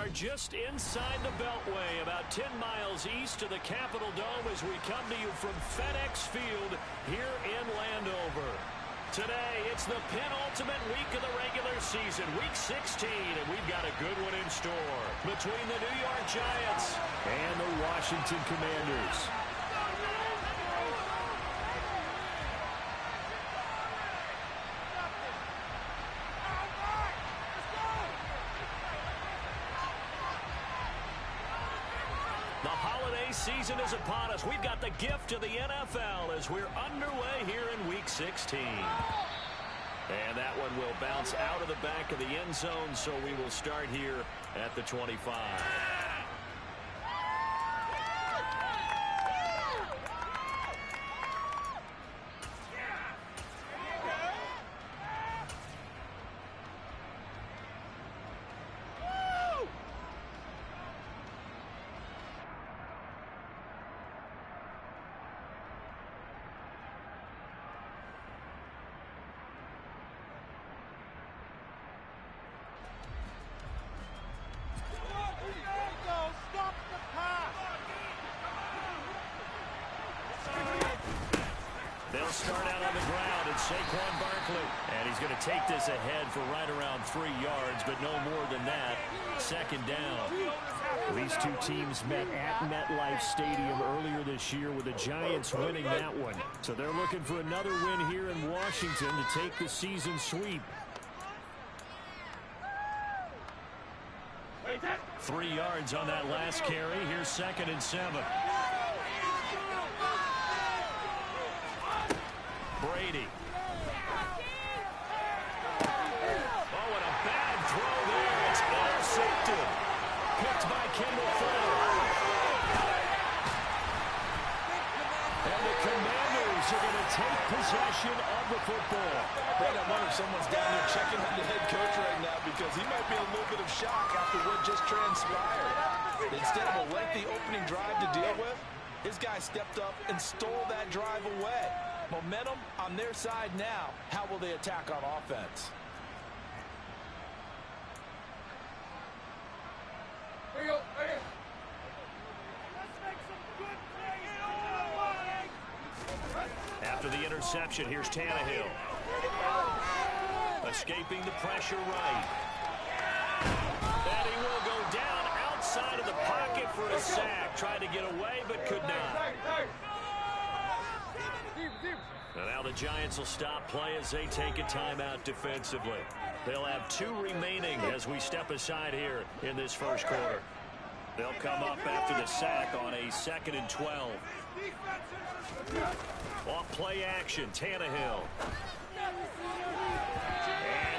are just inside the Beltway, about 10 miles east of the Capitol Dome as we come to you from FedEx Field here in Landover. Today, it's the penultimate week of the regular season, week 16, and we've got a good one in store between the New York Giants and the Washington Commanders. The holiday season is upon us. We've got the gift of the NFL as we're underway here in Week 16. And that one will bounce out of the back of the end zone, so we will start here at the 25. They'll start out on the ground, and Saquon Barkley. And he's going to take this ahead for right around 3 yards, but no more than that. Second down. These two teams met at MetLife Stadium earlier this year with the Giants winning that one. So they're looking for another win here in Washington to take the season sweep. 3 yards on that last carry. Here's 2nd and 7. Brady. Oh, and a bad throw there. It's intercepted. Picked by Kendall Fuller. And the Commanders are going to take possession of the football. Brad, I wonder if someone's down there checking on the head coach right now because he might be in a little bit of shock after what just transpired. Instead of a lengthy opening drive to deal with, his guy stepped up and stole that drive away. Momentum on their side now. How will they attack on offense? After the interception, here's Tannehill. Escaping the pressure right. And he will go down outside of the pocket for a sack. Tried to get away, but could not. And now the Giants will stop play as they take a timeout defensively. They'll have 2 remaining as we step aside here in this first quarter. They'll come up after the sack on a 2nd and 12. Off play action, Tannehill. And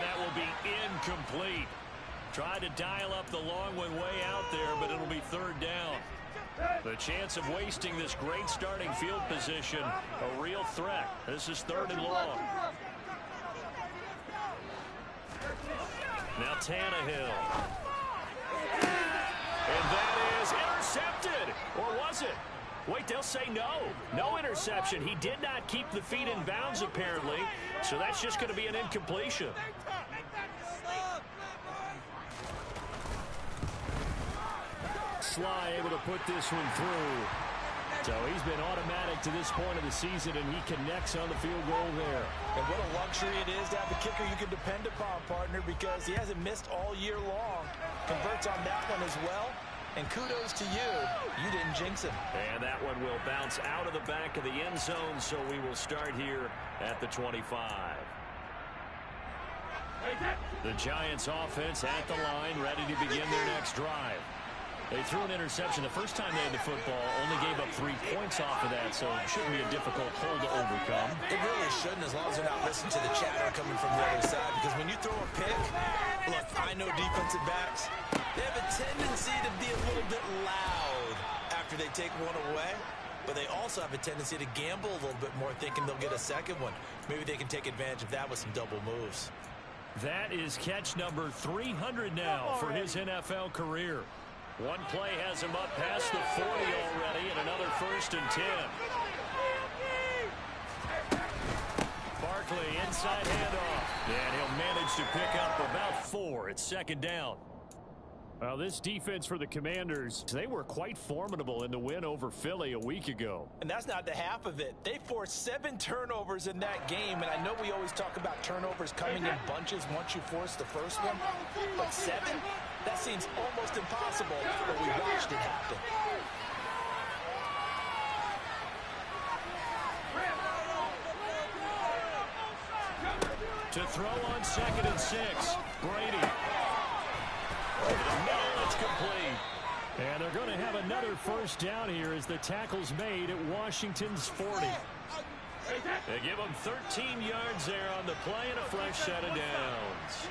that will be incomplete. Tried to dial up the long one way out there, but it'll be 3rd down. The chance of wasting this great starting field position, a real threat. This is 3rd and long. Now Tannehill. And that is intercepted. Or was it? Wait, they'll say no. No interception. He did not keep the feet in bounds, apparently. So that's just going to be an incompletion. Sly able to put this one through. So he's been automatic to this point of the season, and he connects on the field goal there. And what a luxury it is to have a kicker you can depend upon, partner, because he hasn't missed all year long. Converts on that one as well. And kudos to you. You didn't jinx him. And that one will bounce out of the back of the end zone, so we will start here at the 25. The Giants offense at the line, ready to begin their next drive. They threw an interception the first time they had the football, only gave up 3 points off of that, so it shouldn't be a difficult hole to overcome. It really shouldn't, as long as they're not listening to the chatter coming from the other side, because when you throw a pick, look, I know defensive backs, they have a tendency to be a little bit loud after they take one away, but they also have a tendency to gamble a little bit more, thinking they'll get a second one. Maybe they can take advantage of that with some double moves. That is catch number 300 now for his NFL career. One play has him up past the 40 already, and another 1st and 10. Barkley inside handoff, and he'll manage to pick up about 4. It's 2nd down. Well, this defense for the Commanders, they were quite formidable in the win over Philly a week ago. And that's not the half of it. They forced 7 turnovers in that game, and I know we always talk about turnovers coming in bunches once you force the first one, but 7? That seems almost impossible, but we watched it happen. To throw on 2nd and 6, Brady. Over the middle, it's complete. And they're going to have another first down here as the tackle's made at Washington's 40. They give them 13 yards there on the play and a fresh set of downs.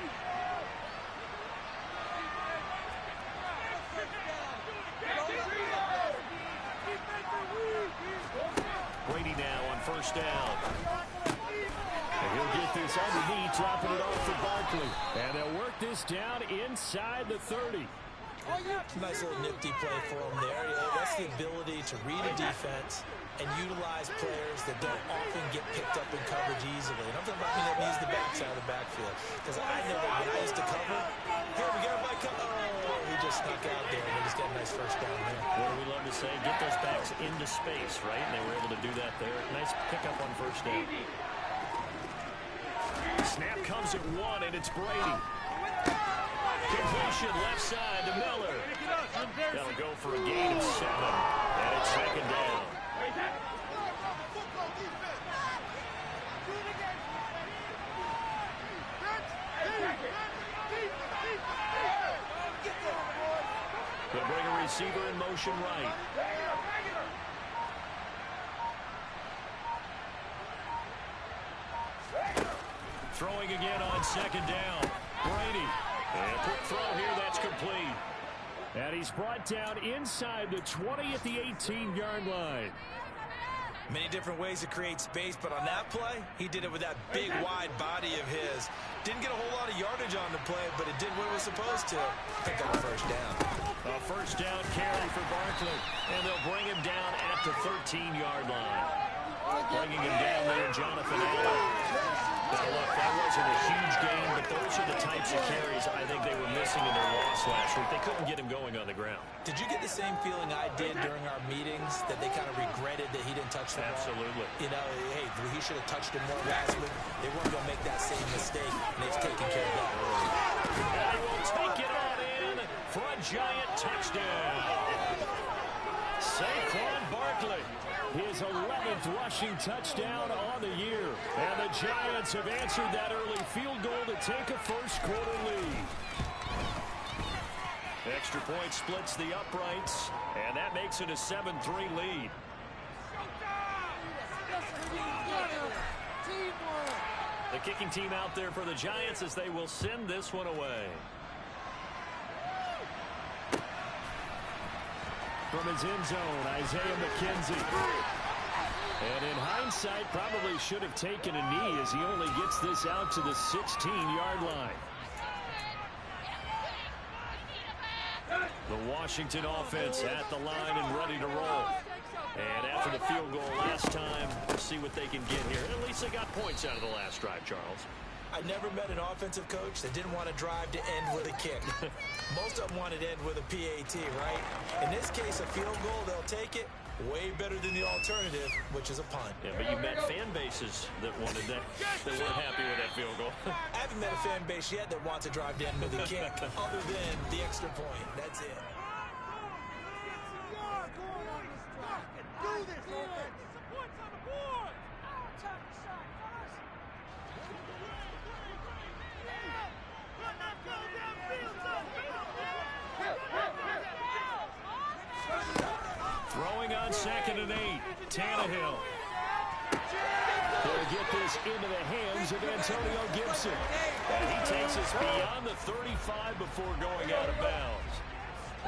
Brady now on first down. And he'll get this underneath, dropping it off for Barkley. And they'll work this down inside the 30. Nice little nifty play for him there. That's the ability to read a defense and utilize players that don't often get picked up in coverage easily. And I'm talking about being able to use the backside of the backfield. Because I know that when I used to cover, here we got my cover. Oh, he just snuck out there, and they just got a nice first down there. What do we love to say? Get those backs into space, right? And they were able to do that there. Nice pickup on first down. Snap comes at 1, and it's Brady. Completion left side to Miller. That'll go for a gain of 7, and it's 2nd down. They bring a receiver in motion right. Throwing again on 2nd down. Brady. And quick throw here, that's complete. And he's brought down inside the 20 at the 18-yard line. Many different ways to create space, but on that play, he did it with that big, wide body of his. Didn't get a whole lot of yardage on the play, but it did what it was supposed to. Pick up a first down. A first down carry for Barkley, and they'll bring him down at the 13-yard line. Bringing him down there, Jonathan Allen. Now, look, that wasn't a huge game, but those are the types of carries I think they were missing in their loss last week. They couldn't get him going on the ground. Did you get the same feeling I did during our meetings, that they kind of regretted that he didn't touch the ball? Absolutely. You know, hey, he should have touched it more last week. They weren't going to make that same mistake, and they've taken care of that early. And he will take it on in for a giant touchdown. Saquon Barkley. His 11th rushing touchdown on the year. And the Giants have answered that early field goal to take a first-quarter lead. Extra point splits the uprights, and that makes it a 7-3 lead. The kicking team out there for the Giants as they will send this one away. From his end zone, Isaiah McKenzie. And in hindsight, probably should have taken a knee as he only gets this out to the 16-yard line. The Washington offense at the line and ready to roll. And after the field goal last time, we'll see what they can get here. At least they got points out of the last drive, Charles. I never met an offensive coach that didn't want to drive to end with a kick. Most of them wanted to end with a PAT, right? In this case, a field goal, they'll take it. Way better than the alternative, which is a punt. Yeah, but you met fan bases that wanted that, that weren't happy with that field goal. I haven't met a fan base yet that wants to drive to end with a kick, other than the extra point. That's it. Throwing on 2nd and 8, Tannehill. They'll get this into the hands of Antonio Gibson. And he takes us beyond the 35 before going out of bounds.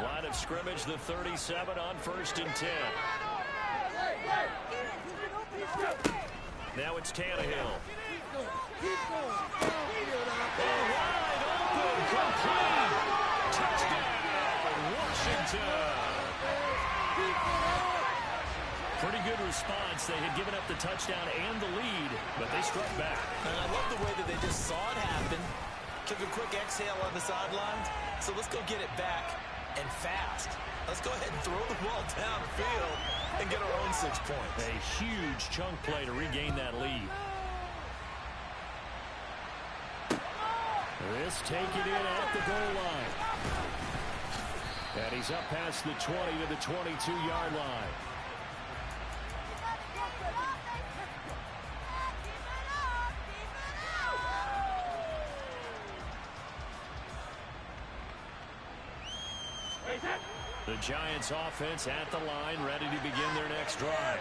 Line of scrimmage, the 37 on 1st and 10. Now it's Tannehill. Wide open, complete. Touchdown, Washington. Pretty good response. They had given up the touchdown and the lead, but they struck back. And I love the way that they just saw it happen, took a quick exhale on the sidelines. So let's go get it back and fast. Let's go ahead and throw the ball downfield and get our own 6 points. A huge chunk play to regain that lead. This taken in at the goal line. And he's up past the 20 to the 22-yard line. The Giants offense at the line, ready to begin their next drive.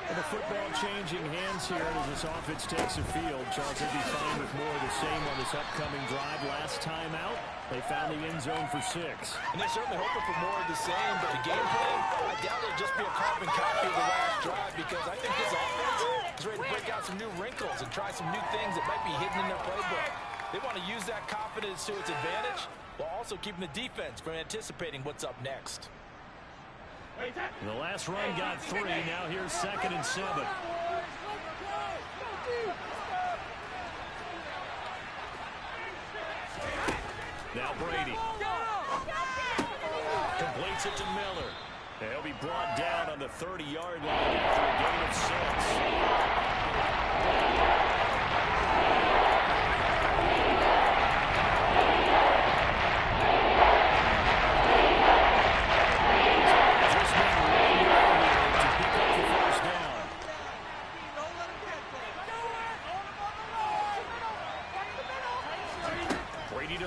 And the football changing hands here as this offense takes the field. Charles will be fine with more of the same on this upcoming drive. Last time out, they found the end zone for 6. And they're certainly hoping for more of the same, but the game plan, I doubt it'll just be a carbon copy of the last drive, because I think this offense is ready to break out some new wrinkles and try some new things that might be hidden in their playbook. They want to use that confidence to its advantage, while also keeping the defense from anticipating what's up next. The last run got 3. Now here's 2nd and 7. Now Brady. Completes it to Miller. He'll be brought down on the 30-yard line after a gain of 6.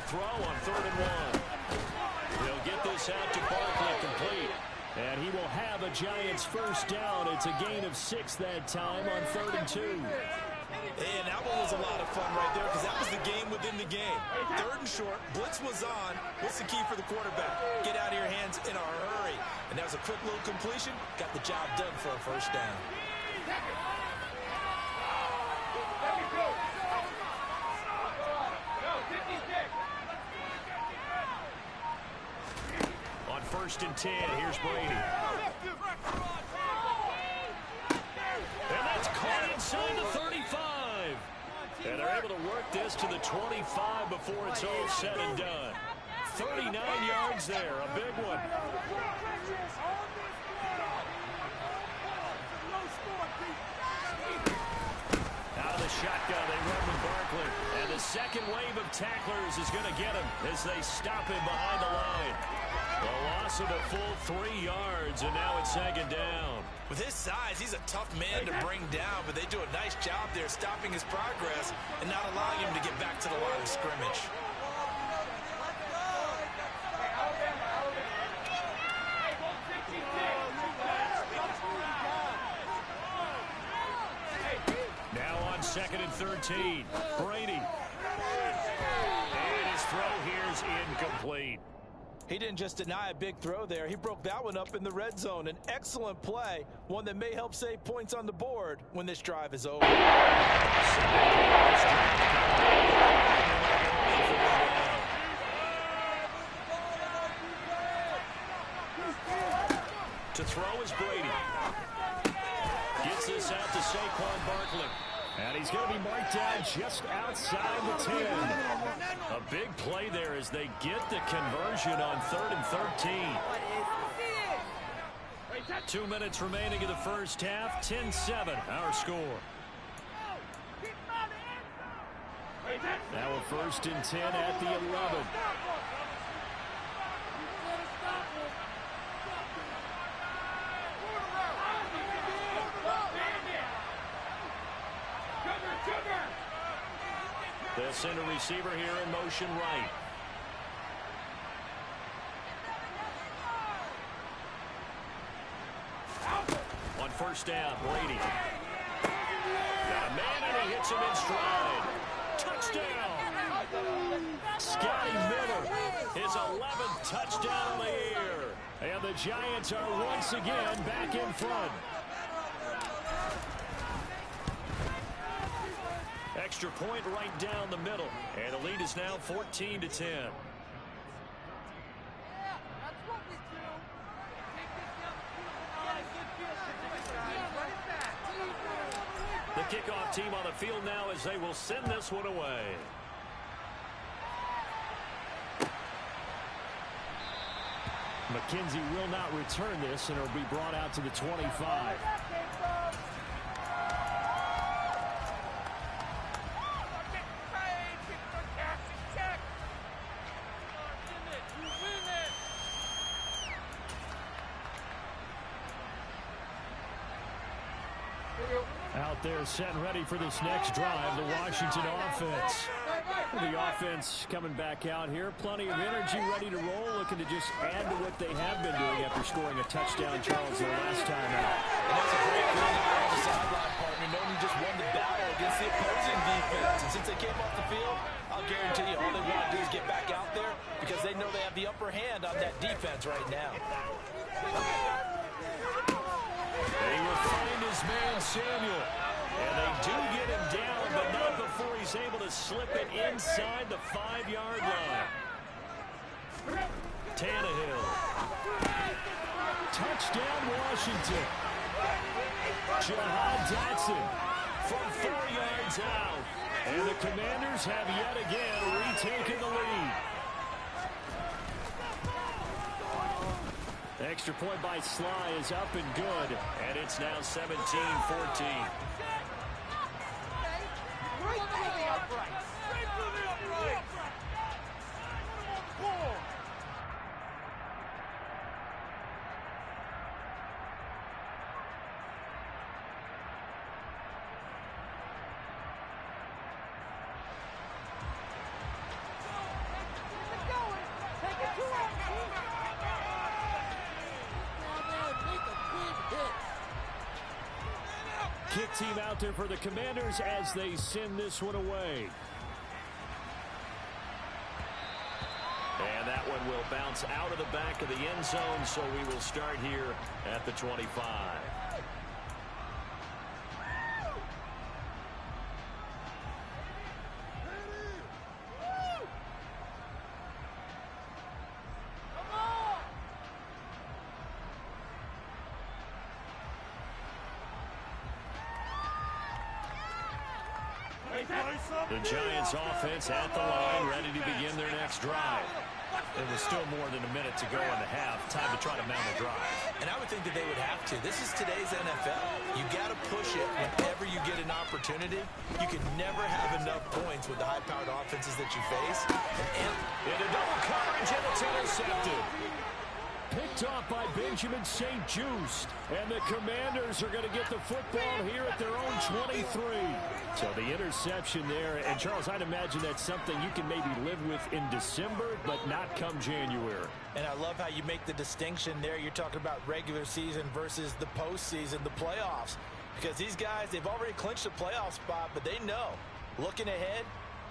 Throw on 3rd and 1. He'll get this out to Barkley, complete. And he will have a Giants first down. It's a gain of 6 that time on 3rd and 2. And that one was a lot of fun right there, because that was the game within the game. 3rd and short, blitz was on. What's the key for the quarterback? Get out of your hands in a hurry. And that was a quick little completion. Got the job done for a first down. On 1st and 10, here's Brady. And that's caught inside the 35. And they're able to work this to the 25 before it's all said and done. 39 yards there, a big one. Out of the shotgun, they run with Barkley. And the second wave of tacklers is going to get him as they stop him behind the line. The loss of a full 3 yards, and now it's 2nd down. With his size, he's a tough man to bring down, but they do a nice job there stopping his progress and not allowing him to get back to the line of scrimmage. Now on 2nd and 13, Brady. And his throw here's incomplete. He didn't just deny a big throw there. He broke that one up in the red zone. An excellent play, one that may help save points on the board when this drive is over. To throw is Brady. Gets this out to Saquon Barkley. And he's going to be marked down just outside the 10. A big play there as they get the conversion on 3rd and 13. 2 minutes remaining in the first half. 10-7, our score. Now a 1st and 10 at the 11. The center receiver here in motion right. On 1st down, Brady. Got a man and he hits him in stride. Touchdown! Scotty Miller, his 11th touchdown of the year. And the Giants are once again back in front. Extra point right down the middle. And the lead is now 14-10. The kickoff team on the field now as they will send this one away. McKenzie will not return this, and it'll be brought out to the 25. Out there set and ready for this next drive, the Washington offense. The offense coming back out here. Plenty of energy, ready to roll, looking to just add to what they have been doing after scoring a touchdown, Charles, their last time out. And that's a great feeling on the sideline, partner, knowing you just won the battle against the opposing defense. And since they came off the field, I'll guarantee you all they want to do is get back out there because they know they have the upper hand on that defense right now. They will find his man, Samuel. And they do get him down, but not before he's able to slip it inside the 5-yard line. Tannehill. Touchdown, Washington. Jahan Dotson from 4 yards out. And the Commanders have yet again retaken the lead. Extra point by Sly is up and good, and it's now 17-14. Kick team out there for the Commanders as they send this one away. And that one will bounce out of the back of the end zone, so we will start here at the 25. The Giants offense at the line, ready to begin their next drive. There was still more than a minute to go in the half. Time to try to mount a drive. And I would think that they would have to. This is today's NFL. You got to push it whenever you get an opportunity. You can never have enough points with the high-powered offenses that you face. And into double coverage, and it's intercepted. Picked off by Benjamin St-Juste. And the Commanders are going to get the football here at their own 23. So the interception there. And, Charles, I'd imagine that's something you can maybe live with in December, but not come January. And I love how you make the distinction there. You're talking about regular season versus the postseason, the playoffs. Because these guys, they've already clinched a playoff spot, but they know, looking ahead,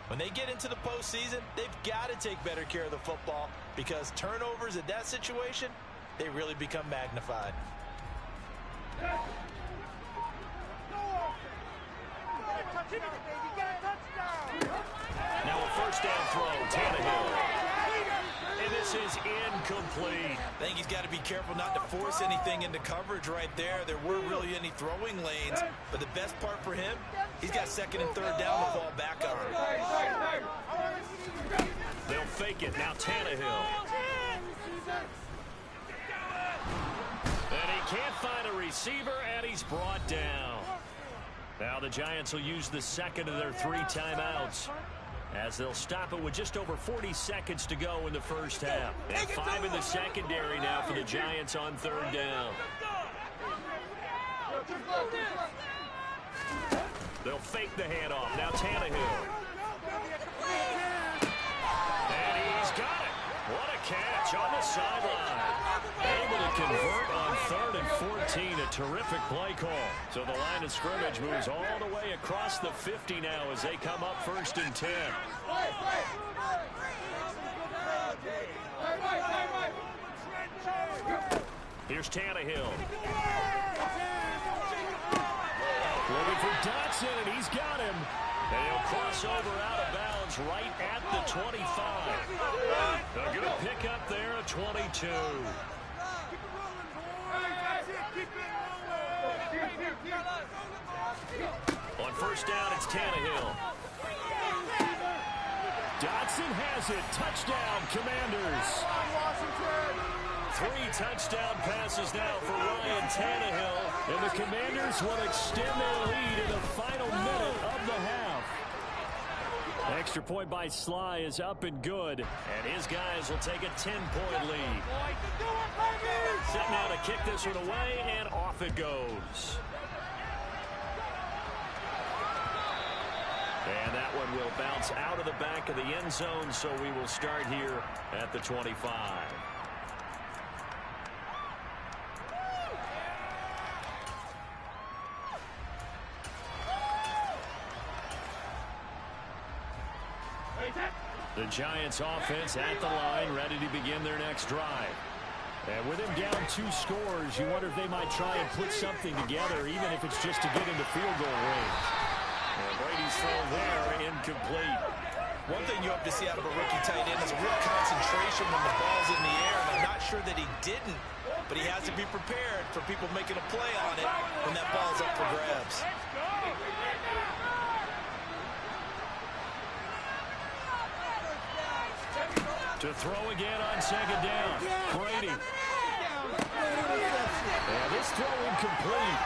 when they get into the postseason, they've got to take better care of the football because turnovers in that situation, they really become magnified. Now a first down throw, Tannehill. And this is incomplete. I think he's got to be careful not to force anything into coverage right there. There weren't really any throwing lanes, but the best part for him, he's got second and third down to fall back on. They'll fake it. Now Tannehill. And he can't find a receiver, and he's brought down. Now the Giants will use the second of their 3 timeouts as they'll stop it with just over 40 seconds to go in the first half. And 5 in the secondary now for the Giants on third down. They'll fake the handoff. Now Tannehill. And he's got it. What a catch on the sideline. Able to convert on 3rd and 14. A terrific play call. So the line of scrimmage moves all the way across the 50 now as they come up 1st and 10. Here's Tannehill. Looking for Dotson, and he's got him. And he'll cross over out of bounds right at the 25. A good pickup there at 22. On first down, it's Tannehill. Dotson has it. Touchdown, Commanders. 3 touchdown passes now for Ryan Tannehill. And the Commanders will extend their lead in the final minute of the half. Extra point by Sly is up and good. And his guys will take a 10-point lead. Set now to kick this one away, and off it goes. And that one will bounce out of the back of the end zone, so we will start here at the 25. The Giants offense at the line, ready to begin their next drive. And with him down 2 scores, you wonder if they might try and put something together, even if it's just to get into field goal range. And Brady's throw there, incomplete. One thing you hope to see out of a rookie tight end is a real concentration when the ball's in the air, and I'm not sure that he didn't, but he has to be prepared for people making a play on it when that ball's up for grabs. To throw again on second down. Brady. And this throw incomplete.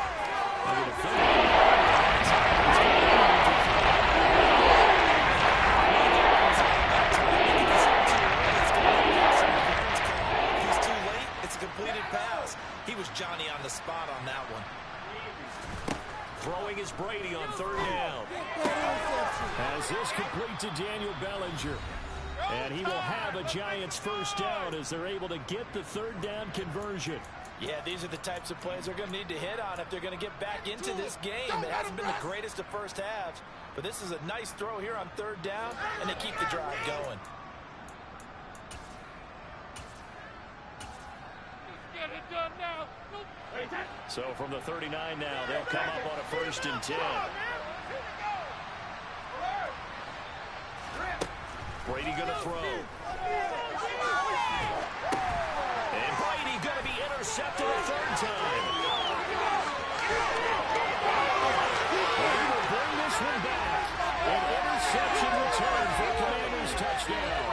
He's too late. It's a completed pass. He was Johnny on the spot on that one. Throwing is Brady on third down. As this complete to Daniel Bellinger. And he will have a Giants first down as they're able to get the third down conversion. Yeah, these are the types of plays they're going to need to hit on if they're going to get back into this game. It hasn't been the greatest of first halves, but this is a nice throw here on third down, and they keep the drive going. So from the 39 now, they'll come up on a 1st and 10. Brady going to throw. And Brady going to be intercepted a 3rd time. Brady will bring this one back. An interception return for Commanders touchdown.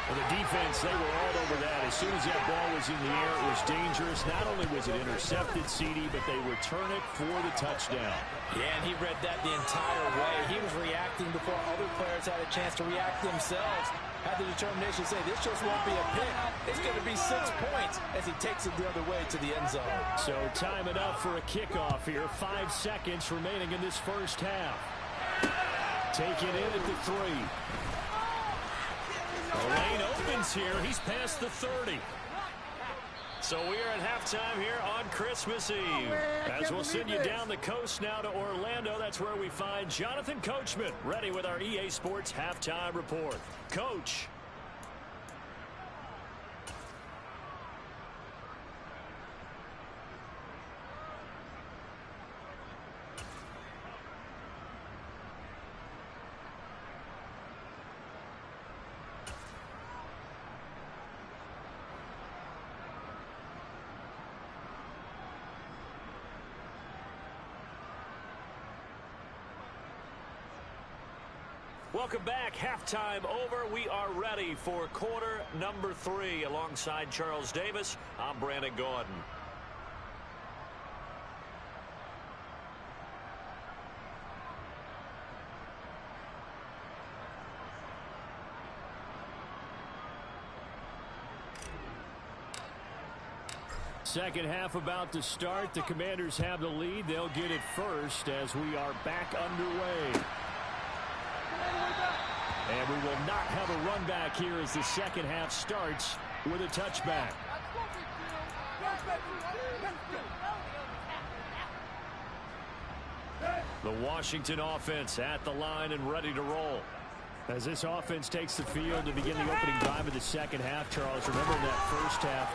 For the defense, they were all over that. As soon as that ball was in the air, it was dangerous. Not only was it intercepted, CD, but they return it for the touchdown. Yeah, and he read that the entire way. He was reacting before other players had a chance to react themselves. Had the determination to say, this just won't be a pick. It's going to be 6 points as he takes it the other way to the end zone. So time it up for a kickoff here. 5 seconds remaining in this first half. Taken in at the 3. The lane opens here. He's past the 30. So we are at halftime here on Christmas Eve. As we'll send you down the coast now to Orlando, that's where we find Jonathan Coachman, ready with our EA Sports Halftime Report. Coach. Welcome back. Halftime over. We are ready for quarter number 3. Alongside Charles Davis, I'm Brandon Gordon. Second half about to start. The Commanders have the lead. They'll get it first as we are back underway. And we will not have a run back here as the second half starts with a touchback. The Washington offense at the line and ready to roll. As this offense takes the field to begin the opening drive of the second half, Charles, remember in that first half,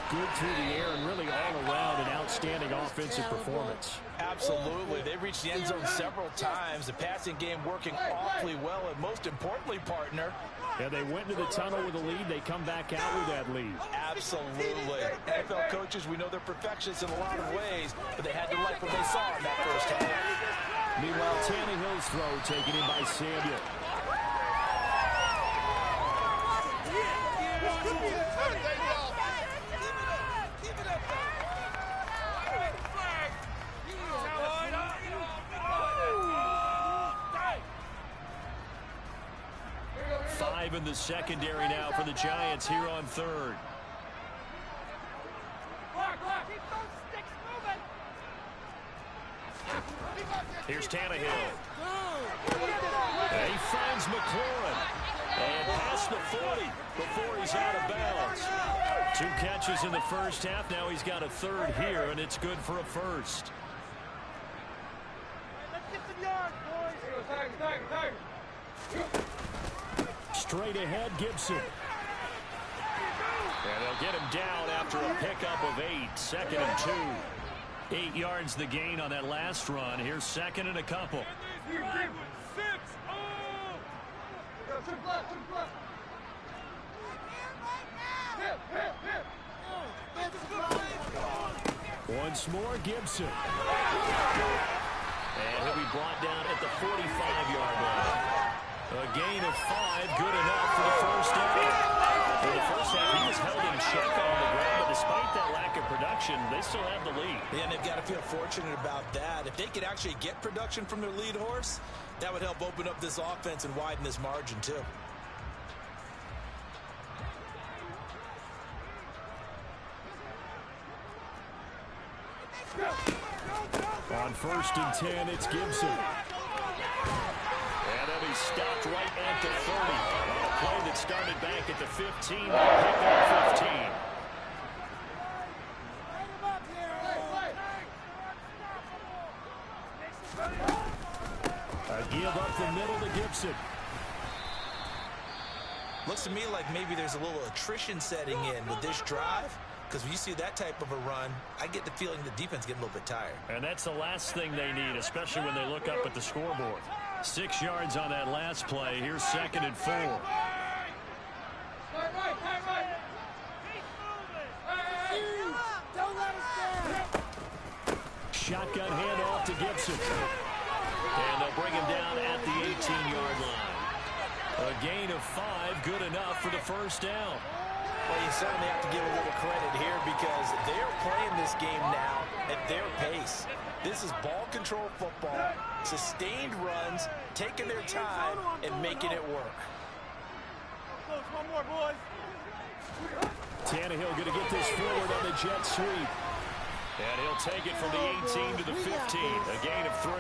good through the air and really all around an outstanding offensive performance. Absolutely. They reached the end zone several times. The passing game working awfully well, and most importantly, partner. Yeah, they went into the tunnel with a lead. They come back out with that lead. Absolutely. NFL coaches, we know they're perfectionists in a lot of ways, but they had to like what they saw in that first half. Meanwhile, Tannehill's throw taken in by Samuel. 5 in the secondary now for the Giants here on third. Here's Tannehill. And he finds McLaurin. And past the 40 before he's out of bounds. 2 catches in the first half. Now he's got a third here, and it's good for a first. Straight ahead, Gibson. And they'll get him down after a pickup of 8. 2nd and 2. 8 yards the gain on that last run. Here's 2nd and a couple. Once more, Gibson. And he'll be brought down at the 45-yard line. A gain of 5, good enough for the first down. For the first half, he was held in check on the ground, but despite that lack of production, they still have the lead. Yeah, and they've got to feel fortunate about that. If they could actually get production from their lead horse, that would help open up this offense and widen this margin, too. On 1st and 10, it's Gibson. And then he's stopped right at the 30. On a play that started back at the 15. They'll pick up 15. A give up the middle to Gibson. Looks to me like maybe there's a little attrition setting in with this drive. Because when you see that type of a run, I get the feeling the defense getting a little bit tired. And that's the last thing they need, especially when they look up at the scoreboard. 6 yards on that last play. Here's 2nd and 4. Shotgun handoff to Gibson. And they'll bring him down at the 18-yard line. A gain of 5, good enough for the first down. Well, you certainly have to give a little credit here because they're playing this game now at their pace. This is ball control football, sustained runs, taking their time, and making it work. One more, boys. Tannehill going to get this forward on the jet sweep. And he'll take it from the 18 to the 15, a gain of 3.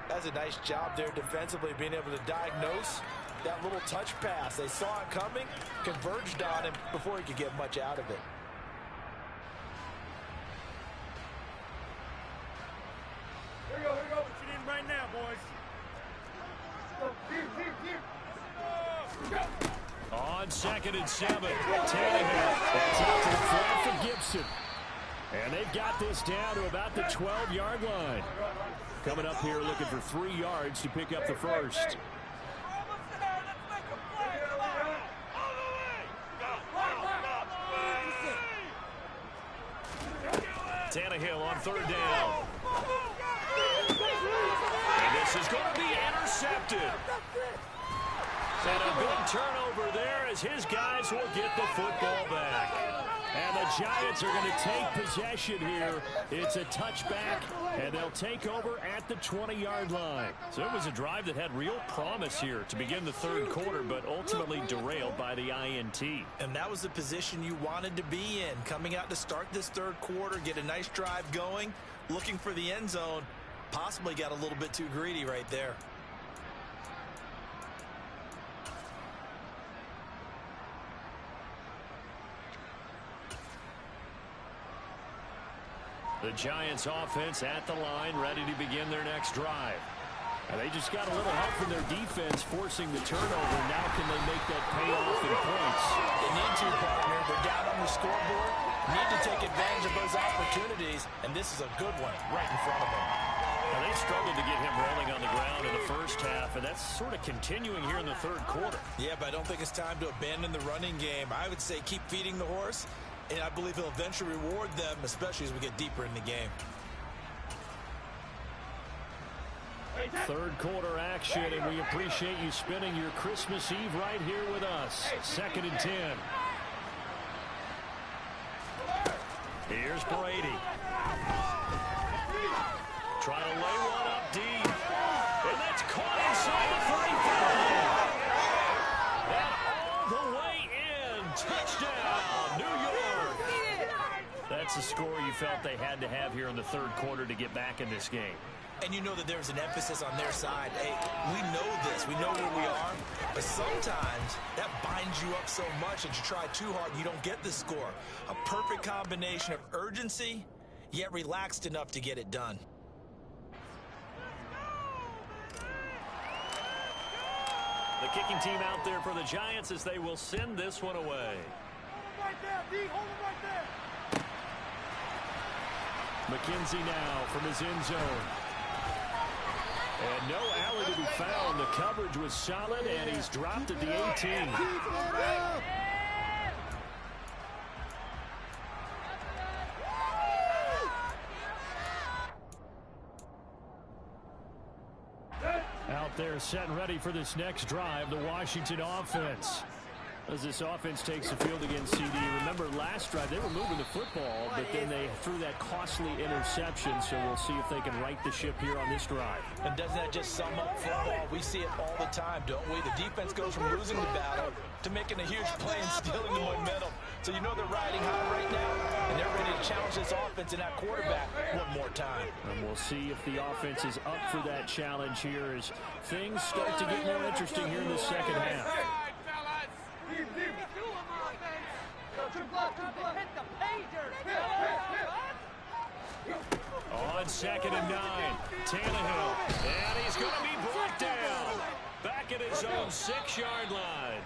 That's a nice job there defensively, being able to diagnose that little touch pass. They saw it coming, converged on him before he could get much out of it. Here we go. What you need right now, boys. On 2nd and 7, Tannehill. That's out to the flat for Gibson. And they've got this down to about the 12-yard line. Coming up here looking for 3 yards to pick up the first. Tannehill on 3rd down. And this is going to be intercepted. And a big turnover there as his guys will get the football back. And the Giants are going to take possession here. It's a touchback, and they'll take over at the 20-yard line. So it was a drive that had real promise here to begin the 3rd quarter, but ultimately derailed by the INT. And that was the position you wanted to be in. Coming out to start this 3rd quarter, get a nice drive going, looking for the end zone. Possibly got a little bit too greedy right there. The Giants offense at the line, ready to begin their next drive. And they just got a little help from their defense forcing the turnover. Now can they make that pay off in points? They need to, partner. They're down on the scoreboard. Need to take advantage of those opportunities, and this is a good one right in front of them. Now they struggled to get him rolling on the ground in the first half, and that's sort of continuing here in the 3rd quarter. Yeah, but I don't think it's time to abandon the running game. I would say keep feeding the horse, and I believe he'll eventually reward them, especially as we get deeper in the game. 3rd quarter action, and we appreciate you spending your Christmas Eve right here with us. 2nd and 10. Here's Brady. Trying to lay one up deep. And that's caught inside the 35. Touchdown, New York! That's the score you felt they had to have here in the third quarter to get back in this game. And you know that there's an emphasis on their side. Hey, we know this. We know where we are. But sometimes that binds you up so much that you try too hard and you don't get the score. A perfect combination of urgency, yet relaxed enough to get it done. The kicking team out there for the Giants as they will send this one away. Hold him right there, D. Hold him right there. McKenzie now from his end zone. And no alley to be found. The coverage was solid, and he's dropped at the 18. Out there set and ready for this next drive, the Washington offense. As this offense takes the field against CD. Remember last drive they were moving the football, but then they threw that costly interception, so we'll see if they can right the ship here on this drive. And doesn't that just sum up football? We see it all the time, don't we? The defense goes from losing the battle to making a huge play and stealing the momentum. So you know they're riding high right now, and they're ready to challenge this offense and that quarterback one more time. And we'll see if the offense is up for that challenge here as things start to get more interesting here in the second half. On 2nd and 9, Tannehill, and he's going to be brought down back at his own 6-yard line.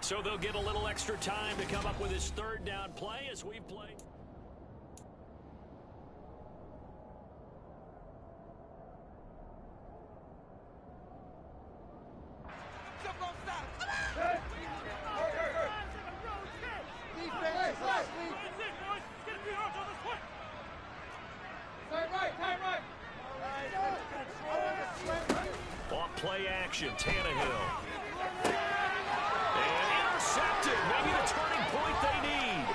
So they'll get a little extra time to come up with his third down play as we play. Off play action, Tannehill. And intercepted. Maybe the turning point they need.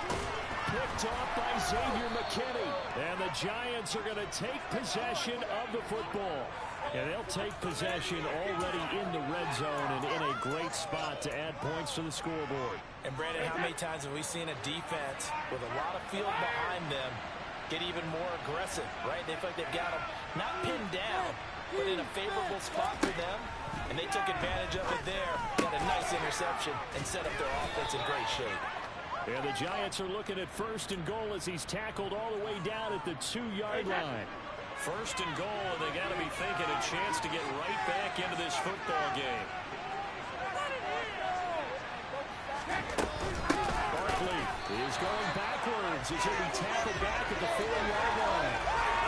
Picked off by Xavier McKinney. And the Giants are going to take possession of the football. And they'll take possession already in the red zone and in a great spot to add points to the scoreboard. And Brandon, how many times have we seen a defense with a lot of field behind them get even more aggressive, right? They feel like they've got them not pinned down, but in a favorable spot for them, and they took advantage of it there. Got a nice interception and set up their offense in great shape. And the Giants are looking at 1st and goal as he's tackled all the way down at the 2-yard line. 1st and goal, and they got to be thinking a chance to get right back into this football game. Barkley is going backwards as he'll be tackled back at the 4-yard line.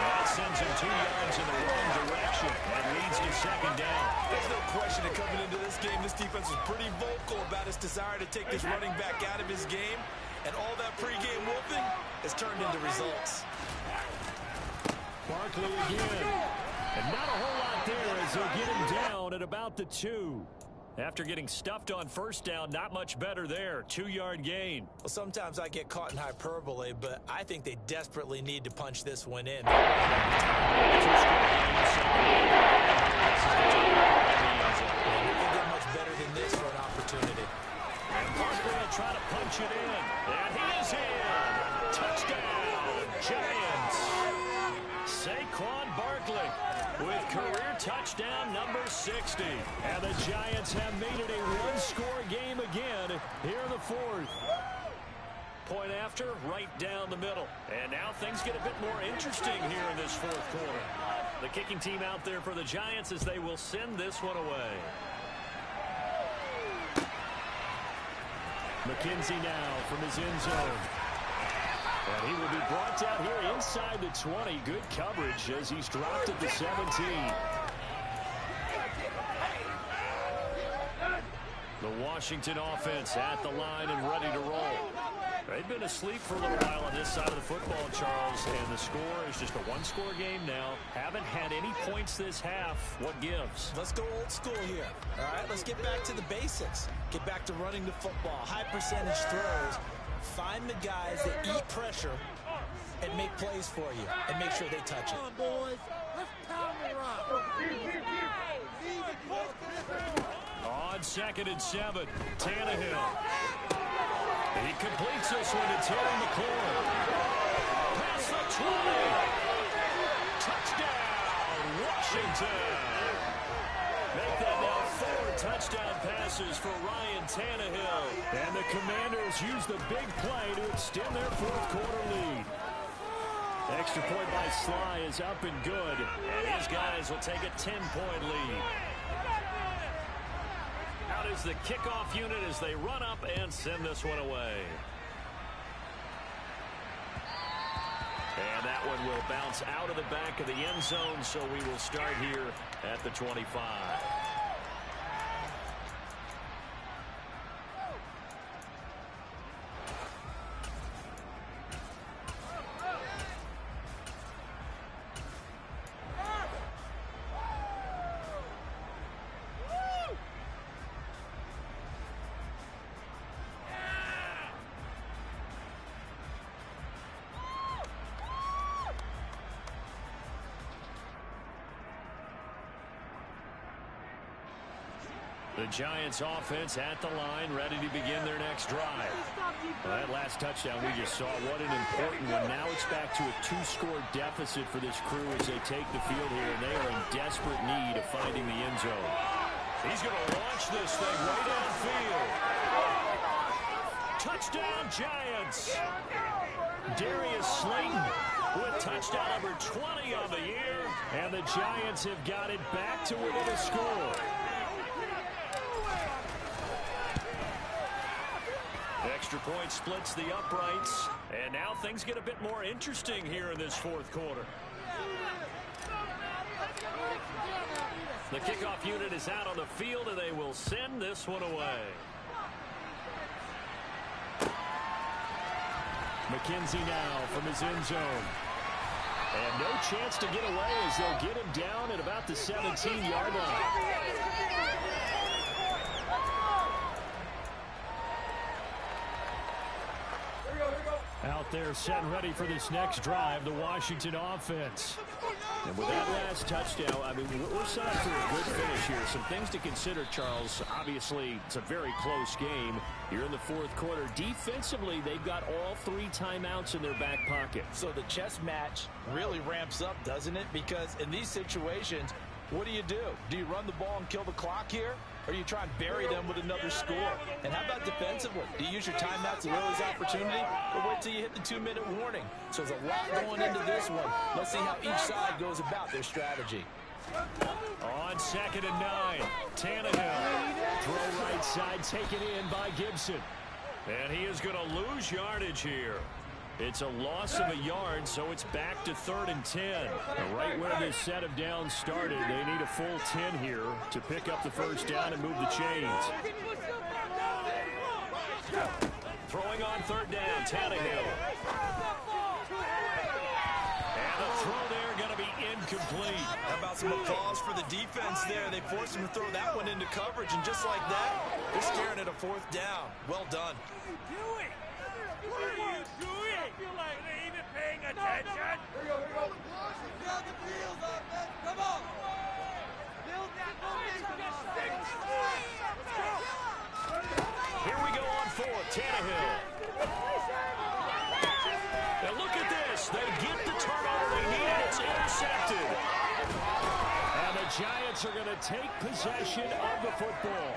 That sends him 2 yards in the wrong direction and leads to 2nd down. There's no question that coming into this game, this defense was pretty vocal about its desire to take this running back out of his game, and all that pregame wolfing has turned into results. Barkley again. And not a whole lot there as they'll get him down at about the 2. After getting stuffed on 1st down, not much better there. 2-yard gain. Well, sometimes I get caught in hyperbole, but I think they desperately need to punch this one in. They can't get much better than this for an opportunity. And Barkley will try to punch it in. And he is in. Touchdown, Giants. Saquon Barkley with career touchdown number 60. And the Giants have made it a one-score game again here in the 4th. Point after, right down the middle. And now things get a bit more interesting here in this 4th quarter. The kicking team out there for the Giants as they will send this one away. McKenzie now from his end zone. And he will be brought down here inside the 20. Good coverage as he's dropped at the 17. The Washington offense at the line and ready to roll. They've been asleep for a little while on this side of the football, Charles, and the score is just a one-score game now. Haven't had any points this half. What gives? Let's go old school here. All right, let's get back to the basics. Get back to running the football, high percentage throws. Find the guys that eat pressure and make plays for you and make sure they touch it. Come on, boys. Let's pound the rock. On 2nd and 7, Tannehill. He completes this one to Terry McLaurin. Past the 20. Touchdown, Washington. Make that now 4 touchdown passes for Ryan Tannehill. And the Commanders use the big play to extend their fourth quarter lead. Extra point by Sly is up and good. And his guys will take a 10-point lead. Out is the kickoff unit as they run up and send this one away. And that one will bounce out of the back of the end zone, so we will start here at the 25. The Giants offense at the line, ready to begin their next drive. Well, that last touchdown we just saw, what an important one. Now it's back to a 2-score deficit for this crew as they take the field here, and they are in desperate need of finding the end zone. He's going to launch this thing right downfield. Touchdown, Giants. Darius Slayton with touchdown number 20 on the year, and the Giants have got it back to within a score. Extra point splits the uprights, and now things get a bit more interesting here in this fourth quarter. The kickoff unit is out on the field, and they will send this one away. McKenzie now from his end zone. And no chance to get away as they'll get him down at about the 17-yard line. Out there set and ready for this next drive, the Washington offense. And with that last touchdown, I mean, we're set up for a good finish here. Some things to consider, Charles. Obviously, it's a very close game. You're in the fourth quarter. Defensively, they've got all 3 timeouts in their back pocket. So the chess match really ramps up, doesn't it? Because in these situations, what do? Do you run the ball and kill the clock here? Or do you try and bury them with another score? And how about defensively? Do you use your timeouts to Lily's opportunity? Or wait till you hit the 2-minute warning? So there's a lot going into this one. Let's see how each side goes about their strategy. On 2nd and 9, Tannehill. Throw right side, taken in by Gibson. And he is going to lose yardage here. It's a loss of a yard, so it's back to 3rd and 10. And right where this set of downs started, they need a full 10 here to pick up the first down and move the chains. Throwing on 3rd down, Tannehill. And the throw there going to be incomplete. How about some applause for the defense there? They forced him to throw that one into coverage, and just like that, they're staring at a 4th down. Well done. What are you doing? I feel like they're even paying attention. Here we go. Grab the field up, man. Come on. Build that momentum up. Here we go on 4th. Tannehill. Now look at this. They get the turnover they needed. It's intercepted. And the Giants are going to take possession of the football.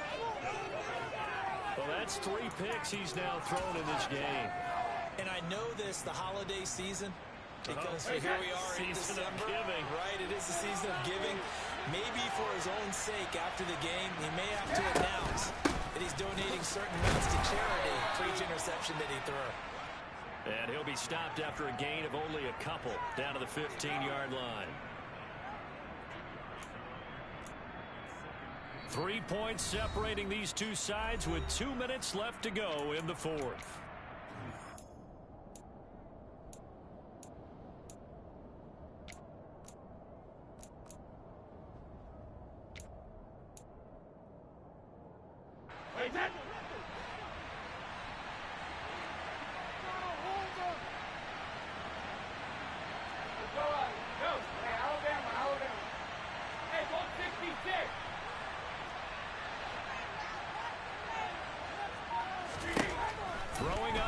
Well, that's 3 picks he's now thrown in this game. And I know this, the holiday season, because here we are in December. Right, it is the season of giving. Maybe for his own sake, after the game, he may have to announce that he's donating certain amounts to charity for each interception that he threw. And he'll be stopped after a gain of only a couple down to the 15-yard line. 3 points separating these two sides with 2 minutes left to go in the fourth.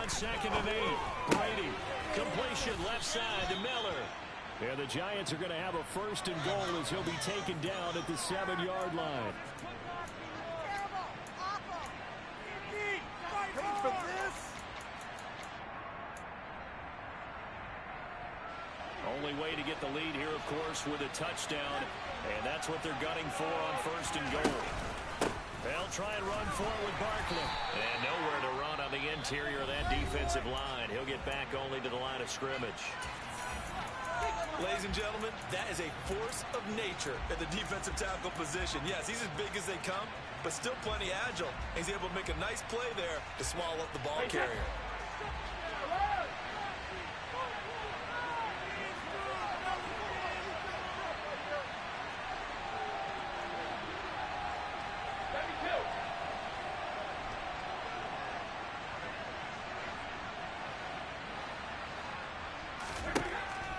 on 2nd and 8. Brady. Completion left side to Miller. And the Giants are going to have a 1st and goal as he'll be taken down at the 7-yard line. Only way to get the lead here, of course, with a touchdown. And that's what they're gunning for on 1st and goal. They'll try and run for it with Barkley. And nowhere to run on the interior of that defensive line. He'll get back only to the line of scrimmage. Ladies and gentlemen, that is a force of nature at the defensive tackle position. Yes, he's as big as they come, but still plenty agile. He's able to make a nice play there to swallow up the ball carrier.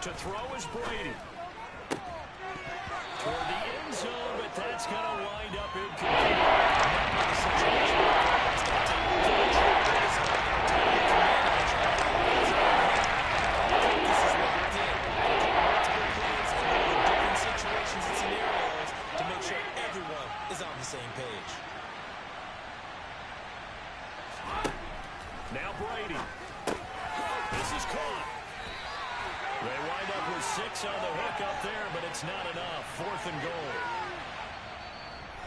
To throw is Brady. Toward the end zone, but that's going to wind up incomplete. Different situations and scenarios to make sure everyone is on the same page. Now Brady. This is caught. They wind up with 6 on the hook up there, but it's not enough. 4th and goal.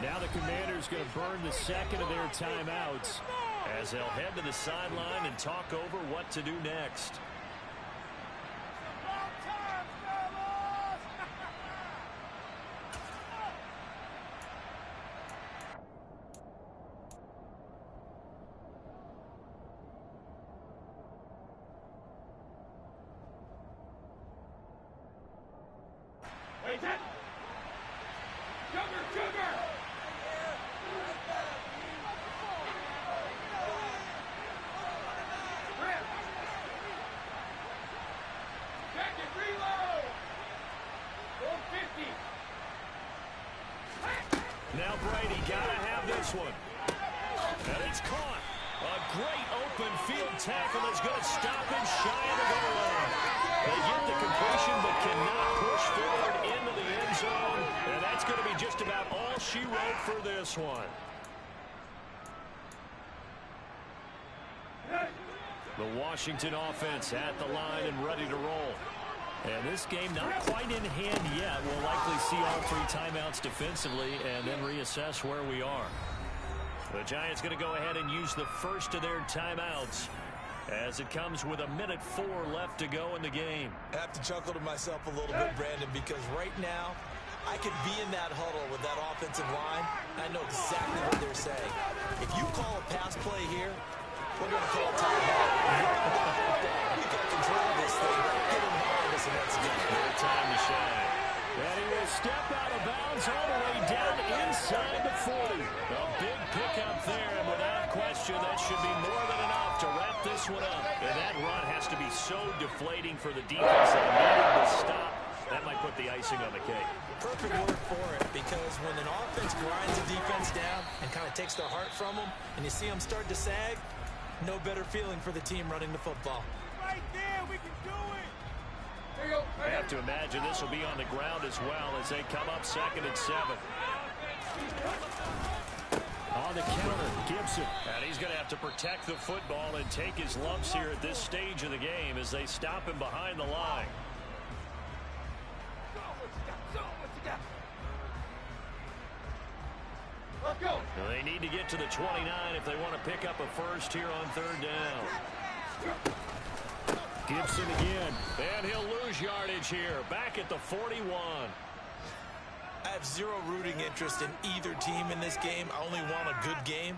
Now the Commanders going to burn the 2nd of their timeouts as they'll head to the sideline and talk over what to do next. Now Brady got to have this one. And it's caught. A great open field tackle is going to stop him shy of the goal line. They get the completion but cannot push forward into the end zone. And that's going to be just about all she wrote for this one. The Washington offense at the line and ready to roll. And this game not quite in hand yet. We'll likely see all 3 timeouts defensively and then reassess where we are. The Giants going to go ahead and use the first of their timeouts as it comes with 1:04 left to go in the game. I have to chuckle to myself a little bit, Brandon, because right now I could be in that huddle with that offensive line. I know exactly what they're saying. If you call a pass play here, we're going to call timeout. We got control of this thing. Get him behind us, and that's good. No time to shine. And he will step out of bounds all the way down inside the 40. A big pickup there, and without question, that should be more than enough to wrap this one up. And that run has to be so deflating for the defense that needed to stop. That might put the icing on the cake. Perfect word for it, because when an offense grinds a defense down and kind of takes the heart from them, and you see them start to sag, no better feeling for the team running the football. Right there, we can do it. I have to imagine this will be on the ground as well as they come up 2nd and 7. On the counter, Gibson. And he's going to have to protect the football and take his lumps here at this stage of the game as they stop him behind the line. Let's go. They need to get to the 29 if they want to pick up a first here on 3rd down. Gibson again, and he'll lose yardage here, back at the 41. I have zero rooting interest in either team in this game. I only want a good game.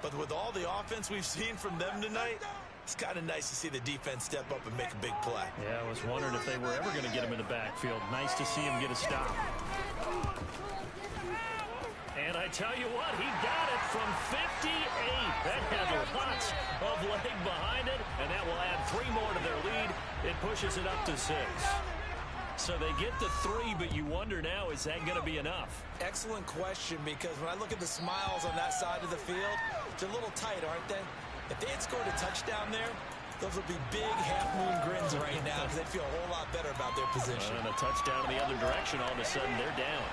But with all the offense we've seen from them tonight, it's kind of nice to see the defense step up and make a big play. Yeah, I was wondering if they were ever going to get him in the backfield. Nice to see him get a stop. And I tell you what, he got it from 58. That had lots of leg behind it, and that will add 3 more to their lead. It pushes it up to 6. So they get the 3, but you wonder now, is that going to be enough? Excellent question, because when I look at the smiles on that side of the field, they're a little tight, aren't they? If they had scored a touchdown there, those would be big half-moon grins right now because they'd feel a whole lot better about their position. And a touchdown in the other direction, all of a sudden they're down.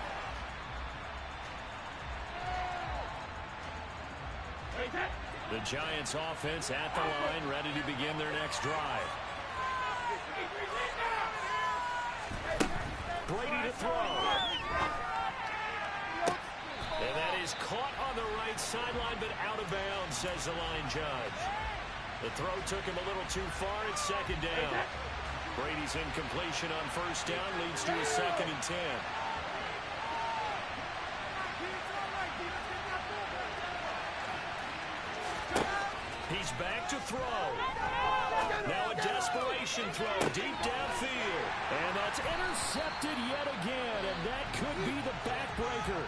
The Giants offense at the line, ready to begin their next drive. Brady to throw. And that is caught on the right sideline, but out of bounds, says the line judge. The throw took him a little too far. It's second down. Brady's incompletion on first down leads to a 2nd and 10. He's back to throw. Now a desperation throw deep downfield. And that's intercepted yet again, and that could be the backbreaker.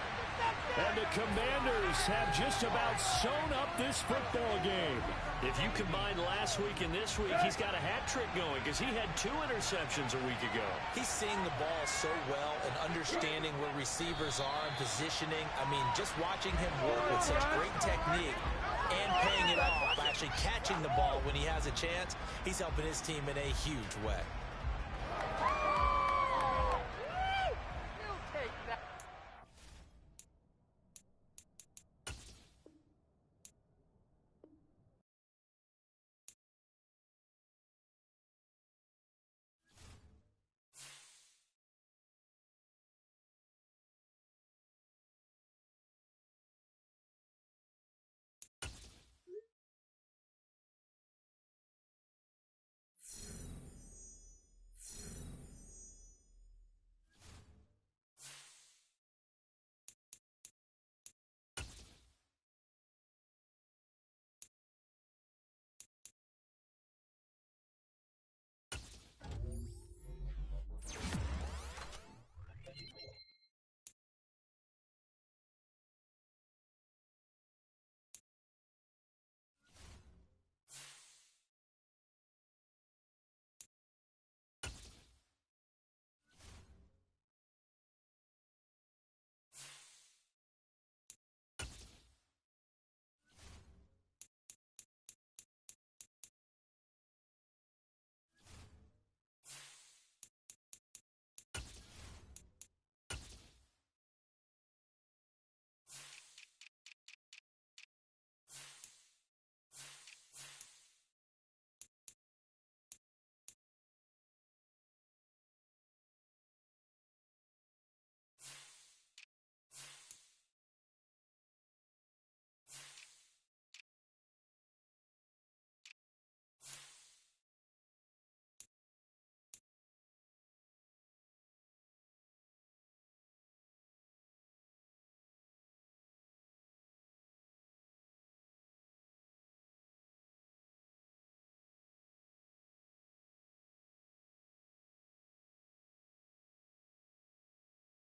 And the Commanders have just about sewn up this football game. If you combine last week and this week, he's got a hat trick going because he had 2 interceptions a week ago. He's seeing the ball so well and understanding where receivers are and positioning. I mean, just watching him work with such great technique and paying it off by actually catching the ball when he has a chance, he's helping his team in a huge way.